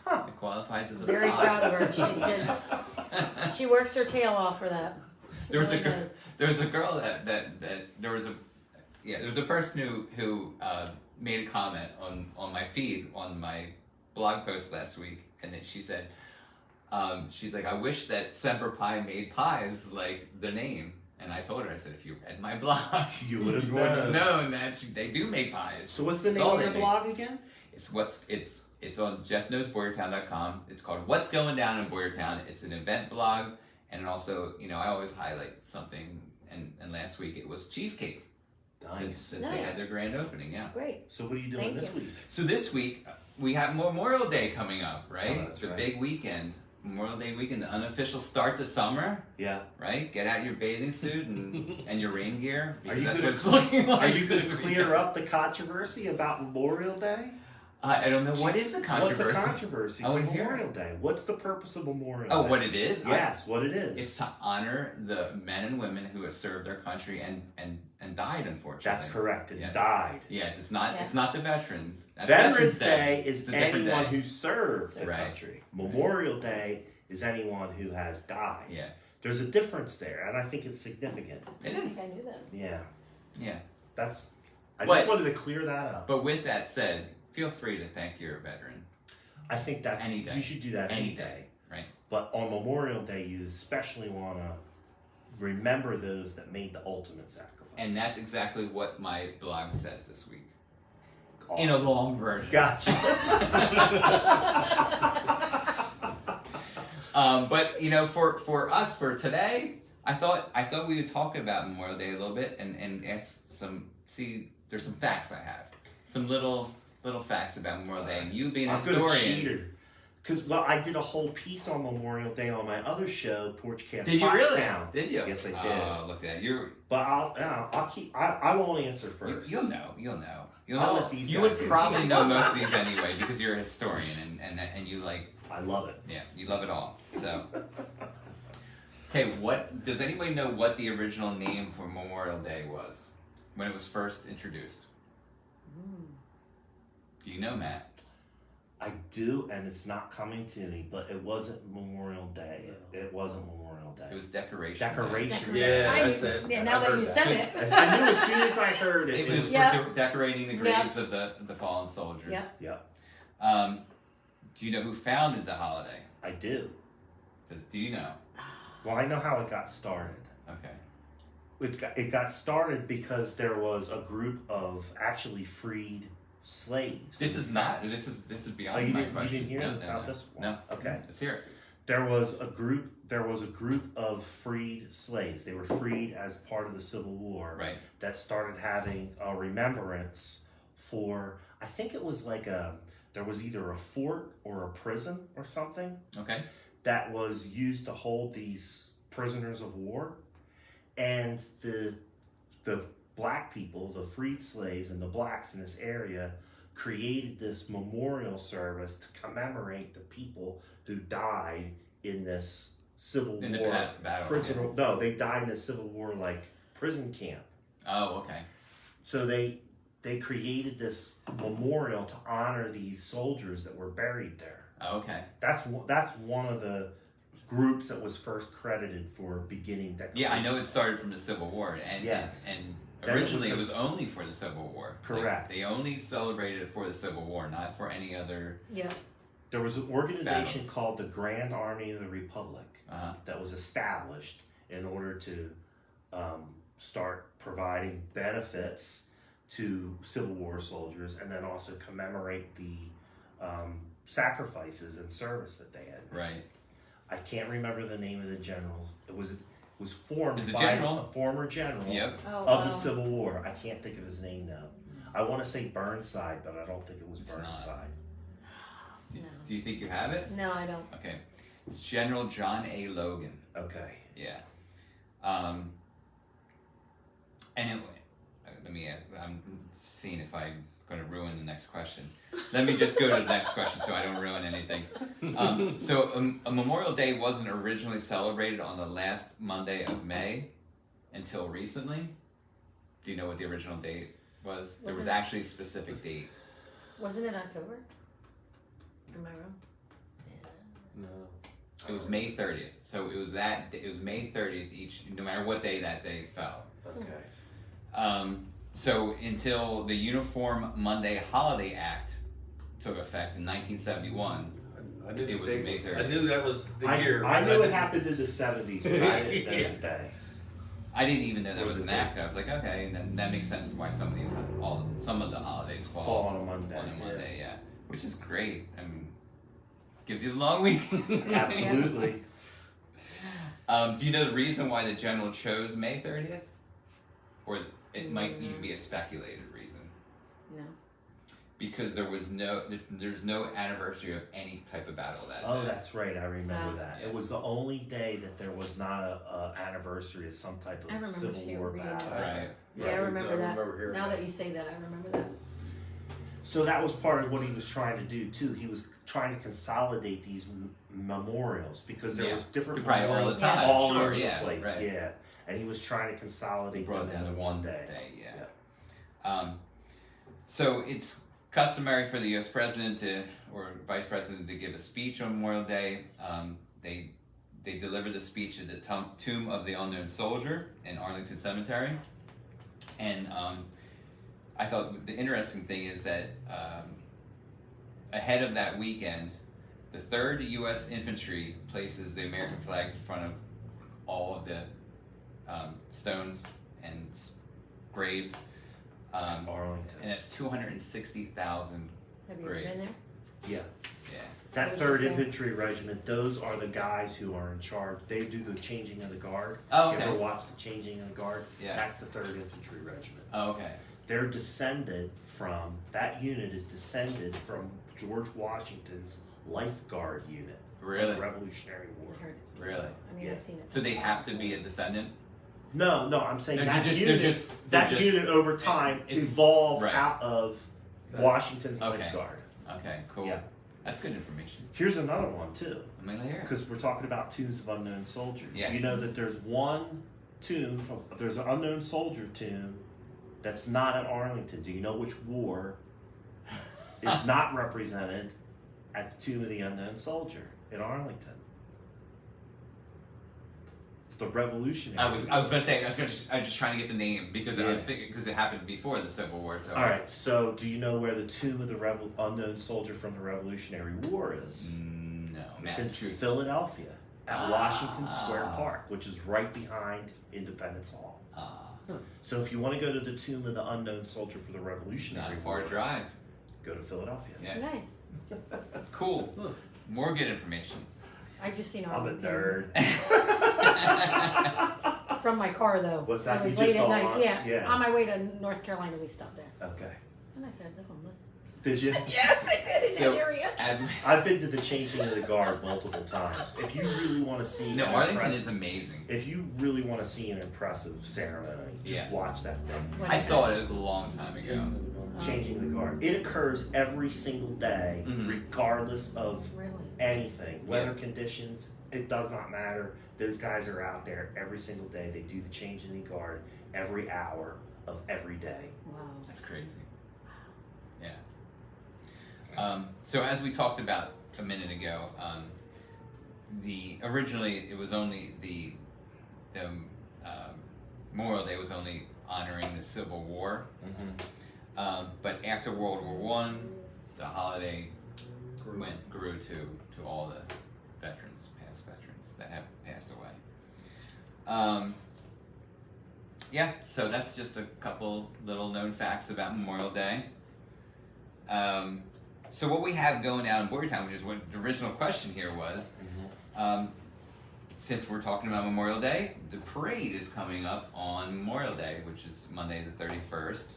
Huh. It qualifies as a Very pie. proud of her. She works her tail off for that. There was a girl that there was a person who made a comment on my feed on my blog post last week, and then she said, she's like, I wish that Semper Pi made pies like the name. And I told her, I said, if you read my blog, you would have known that they do make pies. So what's the name of your blog again? It's on jeffknowsboyertown.com. It's called What's Going Down in Boyertown. It's an event blog, and also, I always highlight something. And last week it was cheesecake. Nice. Since they had their grand opening, yeah. Great. So what are you doing this week? So this week we have Memorial Day coming up, right? Oh, that's the right. big weekend. Memorial Day weekend, the unofficial start to summer. Yeah. Right? Get out your bathing suit and your rain gear. Are you that's gonna, what it's looking like. Are you going to clear up the controversy about Memorial Day? I don't know. What is the controversy? What's the controversry for Memorial Day? What's the purpose of Memorial Day? Oh, what it is? Yes, what it is. It's to honor the men and women who have served their country and died, unfortunately. That's correct. And died. Yes, it's not the veterans. That's Veterans Day is it's anyone who served the right. country. Memorial Day is anyone who has died. Yeah. There's a difference there, and I think it's significant. It is. I knew that. Yeah. Yeah. I just wanted to clear that up. But with that said, feel free to thank your veteran. I think that's any day. You should do that any day. Right. But on Memorial Day, you especially want to remember those that made the ultimate sacrifice. And that's exactly what my blog says this week. Awesome. In a long version. Gotcha. But for us for today, I thought we would talk about Memorial Day a little bit and ask there's some facts I have, some little facts about Memorial Day, and you being a historian. Because I did a whole piece on Memorial Day on my other show, Porchcast. Did you really? Down. Did you? Yes, I did. Oh, look at that! But I'll keep. I won't answer first. You'll know. I'll let these you guys would probably know most of these anyway because you're a historian and you like. I love it. Yeah, you love it all. So. Okay, does anybody know what the original name for Memorial Day was when it was first introduced? Do you know, Matt? I do, and it's not coming to me, but it wasn't Memorial Day. It wasn't Memorial Day. It was Decoration Day. Yeah, that's it. Yeah, now that you said it. I knew as soon as I heard it. It was for decorating the graves of the fallen soldiers. Yep. Do you know who founded the holiday? I do. Do you know? Well, I know how it got started. Okay. It got started because there was a group of actually freed slaves. This is beyond my question. You didn't hear about this one? No. Okay. Let's hear it. There was a group of freed slaves. They were freed as part of the Civil War. Right. That started having a remembrance for, I think it was like there was either a fort or a prison or something. Okay. That was used to hold these prisoners of war. And the black people, the freed slaves and the blacks in this area created this memorial service to commemorate the people who died in this Civil War battle. No, they died in a Civil War prison camp. Oh, okay. So they created this memorial to honor these soldiers that were buried there. Oh, okay. That's one of the groups that was first credited for beginning Declaration. Yeah, I know it started from the Civil War, and originally it was only for the Civil War. Correct. They only celebrated it for the Civil War, not for any other. Yeah. There was an organization called the Grand Army of the Republic that was established in order to start providing benefits to Civil War soldiers, and then also commemorate the sacrifices and service that they had. Right. I can't remember the name of the generals. It was formed by general? a former general of the Civil War. I can't think of his name now. I want to say Burnside, but I don't think it was Burnside. Do you think you have it? No, I don't. Okay. It's General John A. Logan. Okay. Yeah. And let me ask, I'm seeing if I'm going to ruin the next question. Let me just go to the next question so I don't ruin anything. So a Memorial Day wasn't originally celebrated on the last Monday of May until recently. Do you know what the original date was? There was actually a specific date. Wasn't it October? Am I wrong? No. It was May 30th. So it was May 30th each, no matter what day that day fell. Okay. So until the Uniform Monday Holiday Act took effect in 1971, it was May 30th. I knew that was the year. I knew it happened in the 70s, but I didn't know the day. I didn't even know that was an act. I was like, okay, and then that makes sense why some of the holidays fall on a Monday. Yeah. Which is great. I mean, gives you the long week. Absolutely. Do you know the reason why the general chose May 30th? Or it might even be a speculated reason. No. Because there's no anniversary of any type of battle that day. Oh, that's right. I remember that. Yeah. It was the only day that there was not a anniversary of some type of Civil War battle. Right. Yeah, I remember that. Remember Now that you say that, I remember that. So that was part of what he was trying to do too. He was trying to consolidate these memorials because there was different memorials all the time. all Sure, over the yeah, place. right. Yeah, and he was trying to consolidate Brought them down to into one day. Yeah. So it's customary for the U.S. president or vice president to give a speech on Memorial Day. They delivered the speech at the Tomb of the Unknown Soldier in Arlington Cemetery, and I thought the interesting thing is that ahead of that weekend, the 3rd U.S. Infantry places the American flags in front of all of the stones and graves. Arlington. And it's 260,000 Have you graves. ever been there? Yeah. Yeah. That I was 3rd just there. Infantry Regiment, those are the guys who are in charge. They do the changing of the guard. Oh, You okay. ever watch the changing of the guard? Yeah. That's the 3rd Infantry Regiment. Oh, okay. They're descended from, that unit is descended from George Washington's lifeguard unit. Really? From the Revolutionary War. I heard it. Really? I mean, Yeah. I've seen it. So they have to be a descendant? No, I'm saying No, that they're unit, just- that they're just- unit over time it's- evolved right. out of Washington's Okay. lifeguard. Okay, cool. Yeah. That's good information. Here's another one too, I'm gonna hear it. because we're talking about tombs of unknown soldiers. Yeah. You know that there's one tomb, there's an unknown soldier tomb that's not at Arlington. Do you know which war is not represented at the Tomb of the Unknown Soldier in Arlington? It's the Revolutionary. I was gonna say I was just trying to get the name because I was Yeah. thinking because it happened before the Civil War. So All right. So, do you know where the Tomb of the Unknown Soldier from the Revolutionary War is? No, It's in Massachusetts. Philadelphia at Ah. Washington Square Park, which is right behind Independence Hall. So, if you want to go to the Tomb of the Unknown Soldier for the Not Revolutionary a far War, drive. go to Philadelphia. Yeah. Nice. Cool. More good information. I just seen I'm a Arlington. nerd. From my car though. What's that? It was You late just at saw night. Ar- Yeah. yeah. On my way to North Carolina, we stopped there. Okay. And I fed the homeless. Did you? Yes, I did in So, that area. as I've been to the changing of the guard multiple times. If you really want to see no, an Arlington impressive- is amazing. if you really want to see an impressive ceremony, just Yeah. watch that thing. What I is saw it. It was a long time ago. Changing the guard. It occurs every single day, Mhm. regardless of Really? anything, weather conditions. It does not matter. Those guys are out there every single day. They do the changing the guard every hour of every day. Wow. That's crazy. Yeah. So as we talked about a minute ago, originally it was only the Memorial Day was only honoring the Civil War, but after World War One, the holiday grew to all the past veterans that have passed away. Yeah, so that's just a couple little known facts about Memorial Day. So what we have going out in Boyertown, which is what the original question here was, since we're talking about Memorial Day, the parade is coming up on Memorial Day, which is Monday the 31st.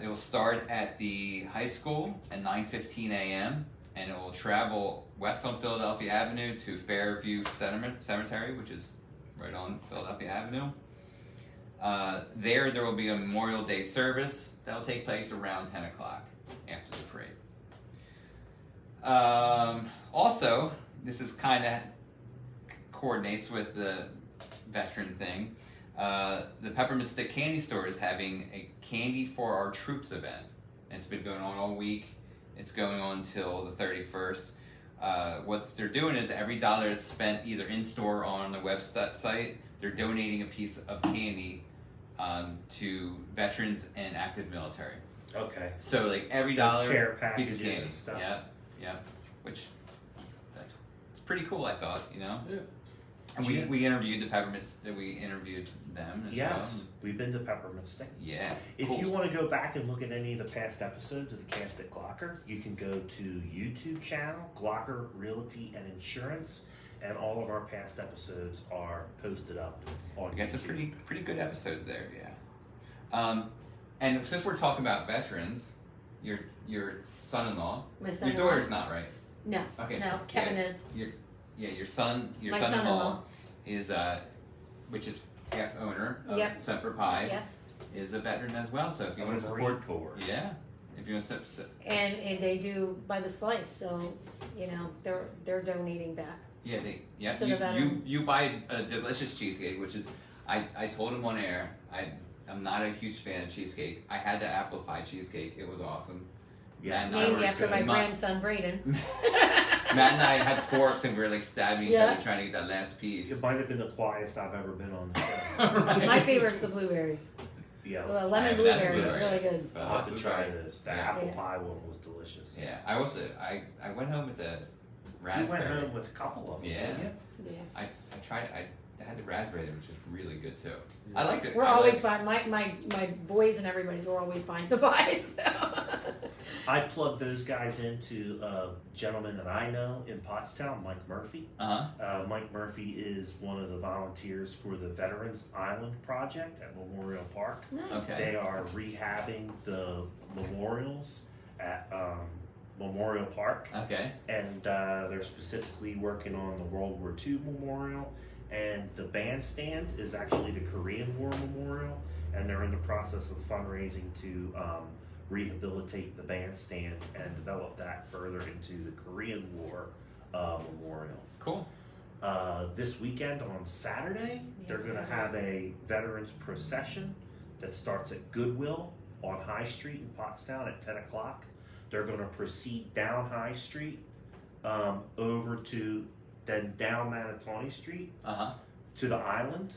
It will start at the high school at 9:15 a.m. and it will travel west on Philadelphia Avenue to Fairview Cemetery, which is right on Philadelphia Avenue. There will be a Memorial Day service that will take place around 10 o'clock after the parade. Also, this is kind of coordinates with the veteran thing. The Peppermint Stick Candy Store is having a Candy for Our Troops event. And it's been going on all week. It's going on until the 31st. What they're doing is every dollar that's spent either in store or on the website, they're donating a piece of candy to veterans and active military. Okay. So like every Those dollar, care piece packages of candy. and stuff. Yeah. Which it's pretty cool, I thought, you know. Yeah. And we interviewed the Peppermints. We interviewed them as well. Yes, we've been to Peppermint Stick. Yeah. If cool. you want to go back and look at any of the past episodes of the Cast at Glocker, you can go to YouTube channel, Glocker Realty and Insurance, and all of our past episodes are posted up on We got some YouTube. pretty good episodes there, yeah. And since we're talking about veterans, your son-in-law, My your son-in-law. daughter's not right. No. Okay. No, Kevin is. Your son-in-law son-in-law. is which is half owner of Yep. Semper Pi, Yes. is a veteran as well. So if you Of want the to Marine support, Corps. yeah, if you want to And they do by the slice, so you know they're donating back. yeah, To the veterans. you buy a delicious cheesecake, which is I told him on air I'm not a huge fan of cheesecake. I had the apple pie cheesecake. It was awesome. Yeah, Matt and I Named were after my grandson Braden. Matt and I had forks and we were like stabbing each Yeah. other trying to get that last piece. It might have been the quietest I've ever been on the show. Right. My favorite's the blueberry. Yeah, The I lemon haven't had blueberry is blueberry. really good. But I'll have to try blueberry. this. The Yeah. apple Yeah. pie one was delicious. Yeah, I also I went home with the You raspberry. went home with a couple of them, Yeah. didn't you? Yeah. I tried. I had the raspberry, which was really good too. I liked it. We're I always liked buying my boys and everybody's. We're always buying the pies. So. I plugged those guys into a gentleman that I know in Pottstown, Mike Murphy. Mike Murphy is one of the volunteers for the Veterans Island Project at Memorial Park. Nice. Okay. They are rehabbing the memorials at Memorial Park, Okay. and they're specifically working on the World War II memorial. And the bandstand is actually the Korean War memorial, and they're in the process of fundraising to rehabilitate the bandstand and develop that further into the Korean War memorial. Cool. This weekend on Saturday, they're going to have a veterans procession that starts at Goodwill on High Street in Pottstown at 10 o'clock. They're going to proceed down High Street over to then down Manatawny Street to the island,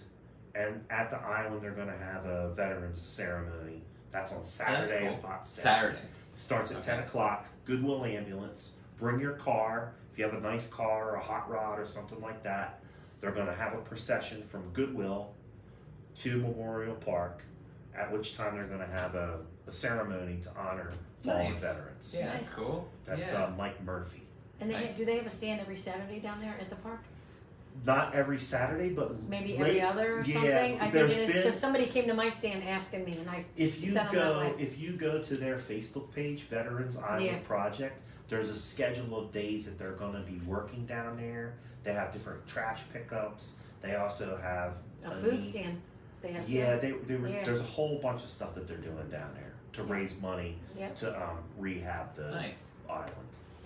and at the island they're going to have a veterans ceremony. That's on Saturday in Pottstown. Saturday. Starts at 10 o'clock. Goodwill ambulance. Bring your car. If you have a nice car or a hot rod or something like that, they're going to have a procession from Goodwill to Memorial Park, at which time they're going to have a ceremony to honor fallen Nice. veterans. Yeah, Nice. that's cool. That's yeah. Mike Murphy. And Nice. do they have a stand every Saturday down there at the park? Not every Saturday, but Maybe late- every other or yeah, something. I think there's it is been- because somebody came to my stand asking me, and I If you sent them that go, way. if you go to their Facebook page, Veterans Island Yeah. Project, there's a schedule of days that they're going to be working down there. They have different trash pickups. They also have a food stand. They have. Yeah, Yeah. there's a whole bunch of stuff that they're doing down there to Yeah. raise money Yep. to rehab the Nice. island.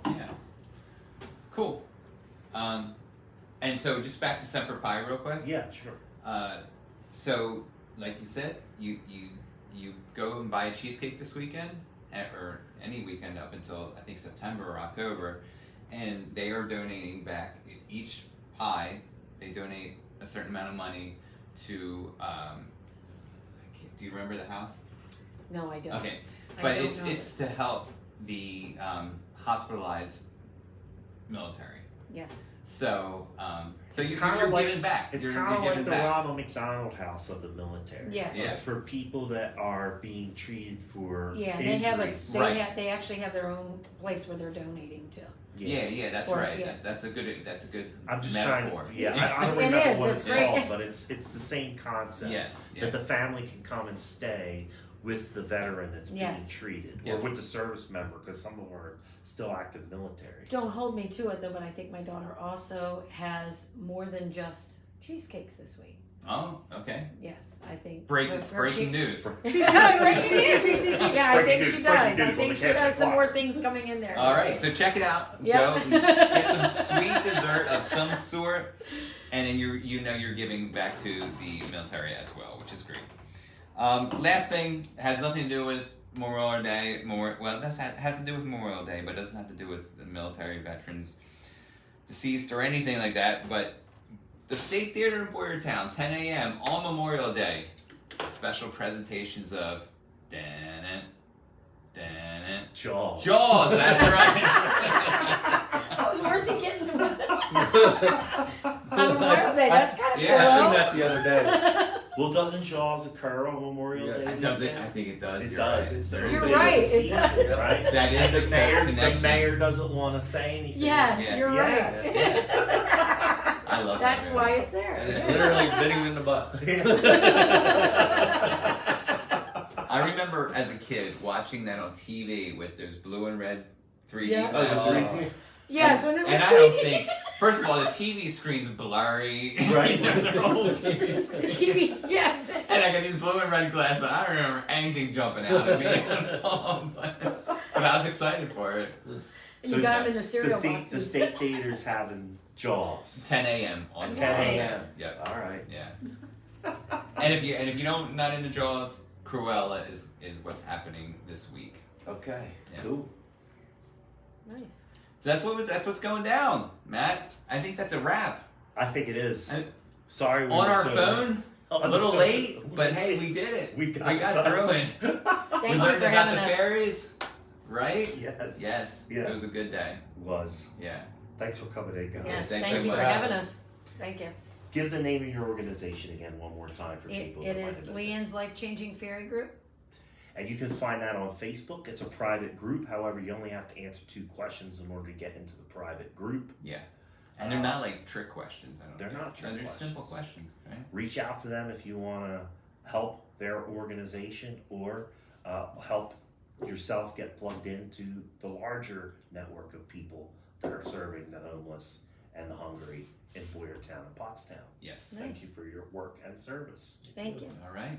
Yeah. Cool. And so just back to Semper Pi real quick. Yeah, sure. So like you said, you go and buy a cheesecake this weekend, or any weekend up until I think September or October, and they are donating back each pie. They donate a certain amount of money to. Do you remember the house? No, I don't. Okay, I but don't know. it's to help the hospitalized military. Yes. So so It's you're kinda like- giving back. It's You're kind of giving like the back. Ronald McDonald House of the military. Yes. Yeah. It's for people that are being treated for Yeah, injuries. Right. they actually have their own place where they're donating to. Yeah, that's Or- right. yeah. That's a good I'm just metaphor. trying. Yeah, I don't It remember is, what it's it's great. called, but it's the same concept. Yes. That the family can come and stay, with the veteran that's Yes. being treated, Yeah. or with the service member, because some of them are still active military. Don't hold me to it though, but I think my daughter also has more than just cheesecakes this week. Oh, okay. Yes, I think. Breaking news. Yeah, breaking news. Yeah, I think she does. I breaking news think on she the does some clock. more things coming in there. All right, so check it out. Yep. Go get some sweet dessert of some sort, and then you're giving back to the military as well, which is great. Last thing has nothing to do with Memorial Day. Has to do with Memorial Day, but doesn't have to do with the military veterans deceased or anything like that. But the State Theater in Boyertown, 10 a.m. on Memorial Day. Special presentations of Jaws. Jaws, that's right. Where's he getting on Memorial Day? That's kind of Yeah, I seen cool. that the other day. Well, doesn't Jaws occur on Memorial Yeah. Day? Does it? I think it does. It You're does. right. It's the You're opening right, of the it does. season, right? That is a The connection. mayor doesn't want to say anything. Yes, Yeah. you're Yes. right. I love That's that. why it's there. And it's literally bit him in the butt. I remember as a kid watching that on TV with those blue and red 3D Yeah. glasses. Yes, when it was And I don't 3D. think, first of all, the TV screen's blurry. Right. The whole TV The screen. TV, yes. And I got these blue and red glasses. I don't remember anything jumping out at me. But I was excited for it. And you got them in the cereal the boxes. State Theater's having Jaws. 10 a.m. on Nice. 10 a.m. Yep. All right. Yeah. And if you don't not into Jaws, Cruella is what's happening this week. Okay. Yeah. Cool. Nice. So that's what's going down, Matt. I think that's a wrap. I think it is. And Sorry, we on were our so phone, on a the little phone. late, but hey, we did it. We got got through it. Thank We you learned for about having the us. fairies, right? Yes. Yes. Yeah. It was a good day. Was. Yeah. Thanks for coming in, guys. Yes, Thanks thank so you for much. having us. Thank you. Give the name of your organization again one more time for It people. that might is have missed Leanne's Life Changing Fairy Group. And you can find that on Facebook. It's a private group. However, you only have to answer 2 questions in order to get into the private group. Yeah. And they're not like trick questions. I don't They're think. not trick They're questions. simple questions, right? Reach out to them if you want to help their organization or help yourself get plugged into the larger network of people that are serving the homeless and the hungry in Boyertown and Pottstown. Yes. Nice. Thank you for your work and service. Thank you. All right.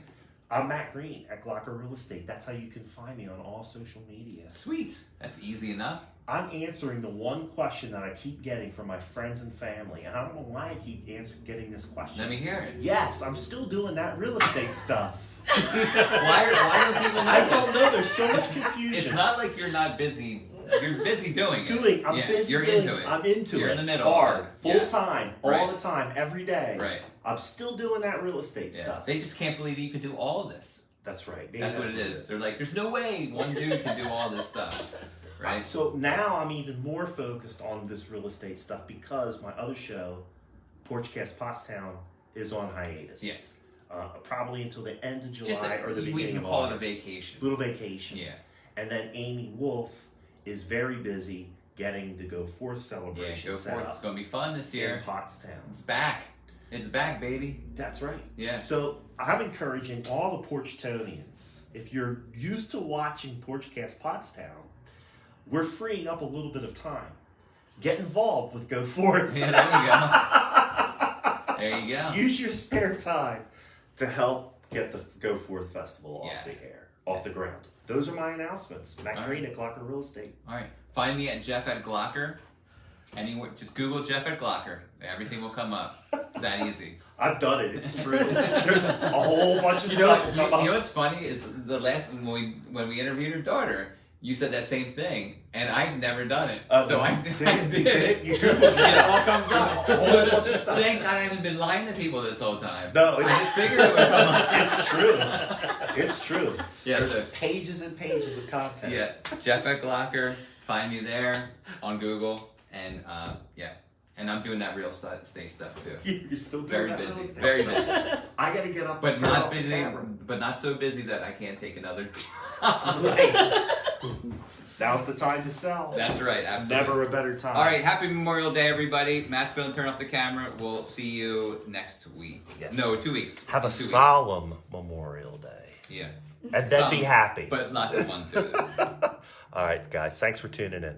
I'm Matt Green at Glocker Real Estate. That's how you can find me on all social media. Sweet. That's easy enough. I'm answering the one question that I keep getting from my friends and family, and I don't know why I keep getting this question. Let me hear it. Yes, I'm still doing that real estate stuff. Why don't people know I this? don't know. There's so much confusion. It's not like you're not busy. You're busy doing it. I'm Yeah, busy. You're doing, into it. I'm into You're it. in the middle. Hard, full Yeah. time, all Right. the time, every day. Right. I'm still doing that real estate Yeah. stuff. They just can't believe you could do all of this. That's right. Maybe That's what it is. They're like, there's no way one dude can do all this stuff. Right? So now I'm even more focused on this real estate stuff because my other show, Porchcast Pottstown, is on hiatus. Yes. Probably until the end of July Just or the we beginning can of call it a August. vacation. Little vacation. Yeah. And then Amy Wolf is very busy getting the Go Forth Yeah, celebration go set forth. up It's gonna be fun this in year. Pottstown. It's back. It's back, baby. That's right. Yeah. So I'm encouraging all the Porchtonians, if you're used to watching Porchcast Pottstown, we're freeing up a little bit of time. Get involved with Go Forth. Yeah, there you go. Use your spare time to help get the Go Forth Festival Yeah. off the air, off the ground. Those are my announcements. Matt All Green at Glocker Real Estate. All right. Find me at Jeff at Glocker. Anywhere, just Google Jeff at Glocker. Everything will come up. It's that easy. I've done it. It's true. There's a whole bunch of You know, stuff. you know what's funny is the last when we interviewed her daughter, you said that same thing, and I've never done it. So I did it. You Googled it. It all comes up. There's a whole bunch of stuff. Thank God I haven't been lying to people this whole time. No, I just figured it would come up. It's true. It's true. Yeah, There's so- pages and pages of content. Yeah, Jeff at Glocker. Find me there on Google, and yeah, and I'm doing that real estate stuff too. You're still doing Very that real busy, estate very stuff. busy, I gotta get up, but and turn not off the busy, camera. but not so busy that I can't take another. Right. Now's the time to sell. That's right, absolutely. Never a better time. All right, happy Memorial Day, everybody. Matt's going to turn off the camera. We'll see you next week. Yes. No, 2 weeks. Have a 2 weeks. solemn Memorial Day. Yeah. And then be happy. But lots of fun too. All right, guys. Thanks for tuning in.